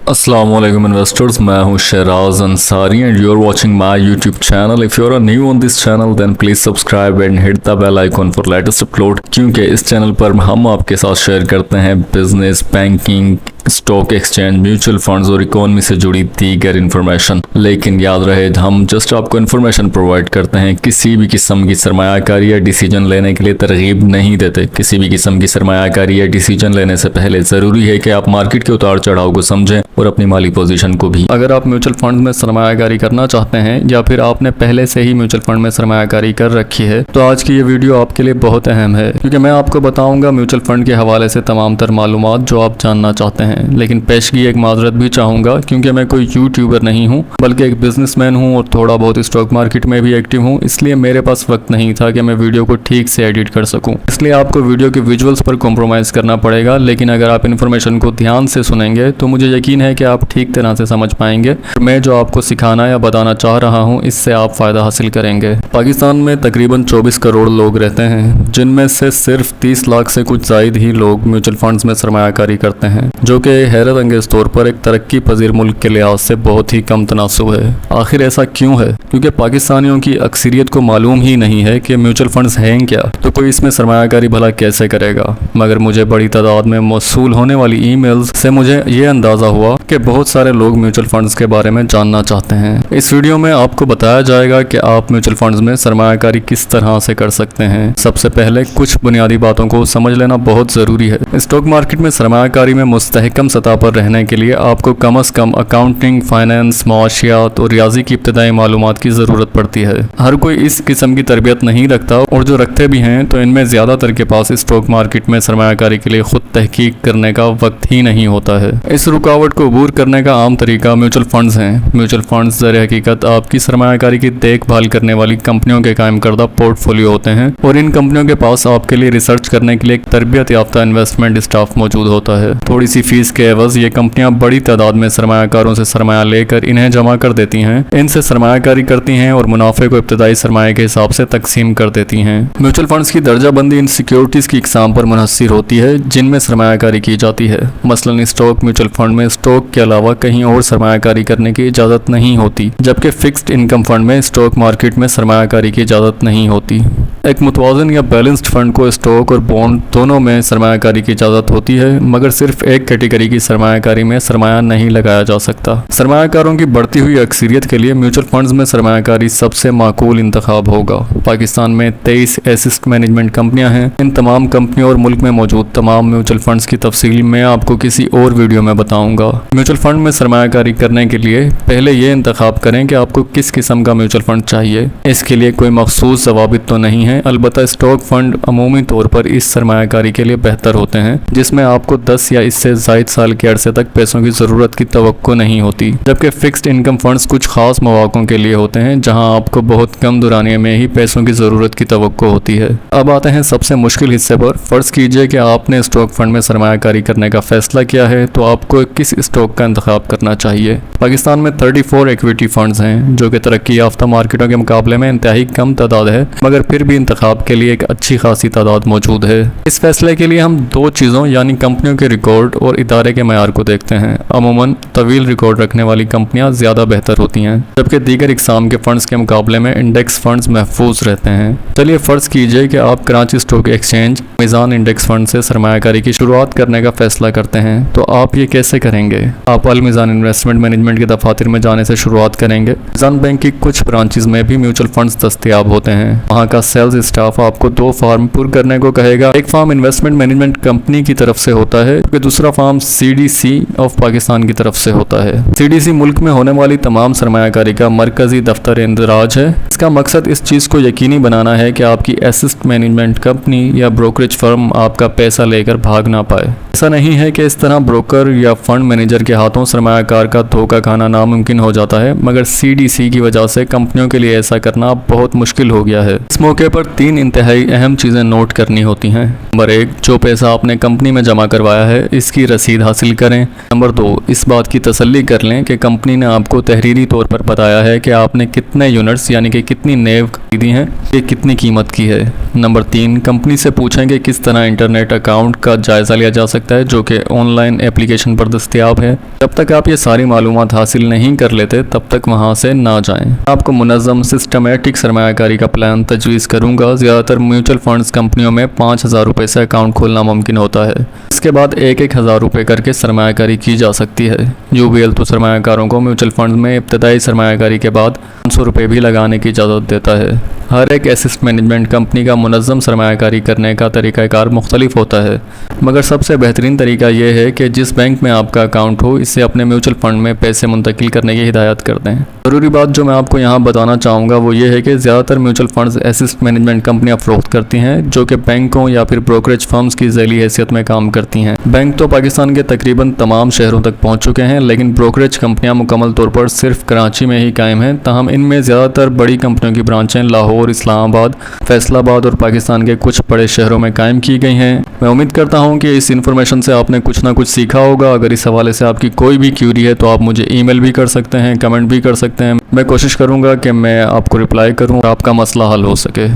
अस्सलाम वालेकुम इन्वेस्टर्स, मैं हूं Shahraj Ansari and you are watching my YouTube channel. If you are new on this channel then please subscribe and hit the bell icon for latest upload, क्योंकि इस channel पर हम आपके साथ शेयर करते हैं business, banking, stock exchange, mutual funds और economy से जुड़ी दीगर इन्फॉर्मेशन। लेकिन याद रहे, हम जस्ट आपको इन्फॉर्मेशन प्रोवाइड करते हैं, किसी भी किस्म की सरमायाकारी या डिसीजन लेने के लिए तरगीब नहीं देते। किसी भी किस्म की सरमायाकारी या डिसीजन लेने से पहले ज़रूरी है कि आप मार्केट के उतार चढ़ाव को समझें और अपनी माली पोजीशन को भी। अगर आप म्यूचुअल फंड में सरमायाकारी करना चाहते हैं या फिर आपने पहले से ही म्यूचुअल फंड में सरमायाकारी कर रखी है तो आज की ये वीडियो आपके लिए बहुत अहम है, क्योंकि मैं आपको बताऊंगा म्यूचुअल फंड के हवाले से तमाम तर मालूमात जो आप जानना चाहते हैं। लेकिन पेशगी एक माजरत भी चाहूंगा, क्योंकि मैं कोई यूट्यूबर नहीं हूँ बल्कि एक बिजनेसमैन हूँ और थोड़ा बहुत स्टॉक मार्केट में भी एक्टिव हूँ, इसलिए मेरे पास वक्त नहीं था कि मैं वीडियो को ठीक से एडिट कर सकूँ। इसलिए आपको वीडियो के विजुअल्स पर कॉम्प्रोमाइज़ करना पड़ेगा, लेकिन अगर आप इन्फॉर्मेशन को ध्यान से सुनेंगे तो मुझे यकीन है कि आप ठीक तरह से समझ पाएंगे। मैं जो आपको सिखाना या बताना चाह रहा हूँ इससे आप फ़ायदा हासिल करेंगे। पाकिस्तान में तकरीबन 24 करोड़ लोग रहते हैं, जिनमें से सिर्फ 30 लाख से कुछ ज़ायद ही लोग म्यूचुअल फंड्स में सरमायाकारी करते हैं, जो कि हैरत अंगेज तौर पर एक तरक्की पजीर मुल्क के लिहाज से बहुत ही कम तनासुब है। आखिर ऐसा क्यों है? क्योंकि पाकिस्तानियों की अक्सरियत को मालूम ही नहीं है कि म्यूचुअल फंड्स हैं क्या, तो कोई इसमें सरमायाकारी भला कैसे करेगा। मगर मुझे बड़ी तादाद में मौसूल होने वाली ईमेल्स से मुझे ये अंदाज़ा हुआ कि बहुत सारे लोग म्यूचुअल फंड्स के बारे में जानना चाहते हैं। इस वीडियो में आपको बताया जाएगा कि आप म्यूचुअल फंड्स में सरमायाकारी किस तरह से कर सकते हैं। सबसे पहले कुछ बुनियादी बातों को समझ लेना बहुत ज़रूरी है। स्टॉक मार्केट में सरमायाकारी में मुस्तहकम सतह पर रहने के लिए आपको कम अज़ कम अकाउंटिंग, फाइनेंस, माशियात और रियाजी की इब्तदाई मालूमात की ज़रूरत पड़ती है। हर कोई इस किस्म की तरबियत नहीं रखता, और जो रखते भी हैं तो इनमें ज़्यादातर के पास स्टॉक मार्केट में सरमायाकारी के लिए खुद तहकीक करने का वक्त ही नहीं होता है। इस रुकावट को अबूर करने का आम तरीका म्यूचुअल फंड्स हैं। म्यूचुअल फंड्स दर हकीकत आपकी सरमायाकारी की देखभाल करने वाली कंपनियों के कायम करदा पोर्टफोलियो होते हैं, और इन कंपनियों के पास आपके लिए रिसर्च करने के लिए एक तरबियत याफ्ता इन्वेस्टमेंट स्टाफ मौजूद होता है। थोड़ी सी फीस के एवज ये कंपनियां बड़ी तादाद में सरमायाकारों से सरमाया लेकर इन्हें जमा कर देती हैं, इनसे सरमायाकारी करती हैं और मुनाफे को इब्तदाई सरमाए के हिसाब से तकसीम कर देती हैं। म्यूचुअल फंड्स की दर्जाबंदी इन सिक्योरिटीज की इकसाम पर मुनहसर होती है जिनमें सरमायाकारी की जाती है। मसलन स्टॉक म्यूचुअल फंड में स्टॉक के अलावा कहीं और सरमायाकारी करने की इजाज़त नहीं होती, जबकि फिक्स्ड इनकम फंड में स्टॉक मार्केट में सरमायाकारी की इजाज़त नहीं होती। एक मुतवाज़न या बैलेंस्ड फंड को स्टॉक और बॉन्ड दोनों में सरमायाकारी की इजाज़त होती है, मगर सिर्फ एक कैटेगरी की सरमायाकारी में सरमाया नहीं लगाया जा सकता। सरमायाकारों की बढ़ती हुई अक्सरियत के लिए म्यूचुअल फंड्स में सरमायाकारी सबसे माकूल इंतखाब होगा। पाकिस्तान में 23 एसेट मैनेजमेंट कंपनियां हैं। इन तमाम कंपनियों और मुल्क में मौजूद तमाम म्यूचुअल फंड्स की तफसील मैं आपको किसी और वीडियो में बताऊंगा। म्यूचुअल फंड में सरमायाकारी करने के लिए पहले ये इंतखाब करें कि आपको किस किस्म का म्यूचुअल फंड चाहिए। इसके लिए कोई मखसूस ज़वाबित तो नहीं है, अलबत्ता स्टॉक फंड अमूमी तौर पर इस सरमायाकारी के लिए बेहतर होते हैं, जिसमें आपको 10 या इससे ज़ायद साल के अरसे तक पैसों की ज़रूरत की तवक्को नहीं होती, जबकि फिक्स्ड इनकम फंड्स कुछ खास मौक़ों के लिए होते हैं जहां आपको बहुत कम दुरानिये में ही पैसों की ज़रूरत की तवक्को होती है। अब आते हैं सबसे मुश्किल हिस्से पर। फ़र्ज़ कीजिए कि आपने स्टॉक फंड में सरमायाकारी करने का फैसला किया है, तो आपको किस स्टॉक का इंतखाब करना चाहिए। पाकिस्तान में 34 इक्विटी फंड्स हैं, जो कि तरक्की याफ्ता मार्केटों के मुकाबले में इंतहाई कम तादाद है, मगर फिर भी इंतखाब के लिए एक अच्छी खासी तादाद मौजूद है। इस फैसले के लिए हम दो चीज़ों यानी कंपनियों के रिकॉर्ड और इदारे के मयार को देखते हैं। अमूमन तवील रिकॉर्ड रखने वाली कंपनियां ज़्यादा बेहतर होती हैं, जबकि दीगर इकसाम के फंड्स के मुकाबले में इंडेक्स फंड्स महफूज रहते हैं। चलिए फ़र्ज़ कीजिए कि आप Karachi stock exchange Meezan index fund से सरमायाकारी की शुरुआत करने का फैसला करते हैं, तो आप ये कैसे करेंगे? आप अल मीज़ान इन्वेस्टमेंट मैनेजमेंट के दफातर में जाने से शुरुआत करेंगे। मीज़ान बैंक की कुछ ब्रांचेज में भी म्यूचुअल फंड्स दस्तयाब होते हैं। वहाँ का सेल्स स्टाफ आपको 2 फॉर्म पुर करने को कहेगा। एक फॉर्म इन्वेस्टमेंट मैनेजमेंट कंपनी की तरफ से होता है, जबकि दूसरा फॉर्म CDC ऑफ पाकिस्तान की तरफ से होता है। CDC मुल्क में होने वाली तमाम सरमायाकारी का मरकजी दफ्तर इंदराज है। इसका मकसद इस चीज़ को यकीनी बनाना है कि आपकी एसेट मैनेजमेंट कंपनी या ब्रोकरेज फर्म आपका पैसा लेकर भाग ना पाए। ऐसा नहीं है कि इस तरह ब्रोकर या फंड मैनेजर के हाथों सरमायाकार का धोखा खाना नामुमकिन हो जाता है, मगर CDC की वजह से कंपनियों के लिए ऐसा करना बहुत मुश्किल हो गया है। इस मौके पर 3 इंतहाई अहम चीज़ें नोट करनी होती हैं। नंबर 1, जो पैसा आपने कंपनी में जमा करवाया है इसकी रसीद हासिल करें। नंबर 2, इस बात की तसल्ली कर लें कि कंपनी ने आपको तहरीरी तौर पर बताया है कि आपने कितने यूनिट्स यानी कि कितनी नेव खरीदी हैं, ये कितनी कीमत की है। नंबर 3, कंपनी से पूछें कि किस तरह इंटरनेट अकाउंट का जायज़ा लिया जा सकता है, जो कि ऑनलाइन एप्लीकेशन पर दस्तयाब दस्तियाब है। जब तक आप ये सारी मालूमात हासिल नहीं कर लेते तब तक वहाँ से ना जाएं। आपको मुनज़्ज़म सिस्टमेटिक सरमायाकारी का प्लान तजवीज़ करूँगा। ज़्यादातर म्यूचुअल फंड्स कंपनियों में 5,000 रुपये से अकाउंट खोलना मुमकिन होता है। इसके बाद 1,000 रुपये करके सरमायाकारी की जा सकती है। यूबीएल तो सरमायाकारों को म्यूचुअल फंड में इब्तदाई सरमायाकारी के बाद 500 रुपये भी लगाने की इजाज़त देता है। हर एक एसेट मैनेजमेंट कंपनी का मुनज़्ज़म सरमायाकारी करने का तरीक़ाकार मुख्तलिफ होता है, मगर सबसे बेहतरीन तरीका यह है कि जिस बैंक में आपका अकाउंट हो इसे अपने म्यूचुअल फंड में पैसे मुंतकिल करने की हिदायत कर दें। ज़रूरी बात जो मैं आपको यहाँ बताना चाहूँगा वो ये है कि ज़्यादातर म्यूचुअल फंड्स एसेट मैनेजमेंट कंपनियाँ फ़रोख्त करती हैं जो कि बैंकों या फिर ब्रोकरेज फर्म्स की ज़ैली हैसियत में काम करती हैं। बैंक तो पाकिस्तान के तकरीबन तमाम शहरों तक पहुँच चुके हैं, लेकिन ब्रोकरेज कंपनियाँ मुकम्मल तौर पर सिर्फ कराची में ही कायम हैं। ताहम इनमें ज़्यादातर बड़ी कंपनियों की ब्रांचें लाहौर, इस्लामाबाद, फैसलाबाद और पाकिस्तान के कुछ बड़े शहरों में कायम की गई हैं। मैं उम्मीद करता हूँ कि इस इन्फॉर्मेशन से आपने कुछ ना कुछ सीखा होगा। अगर इस हवाले से आपकी कोई भी क्यूरी है तो आप मुझे ईमेल भी कर सकते हैं, कमेंट भी कर सकते हैं। मैं कोशिश करूँगा कि मैं आपको रिप्लाई करूँ और आपका मसला हल हो सके।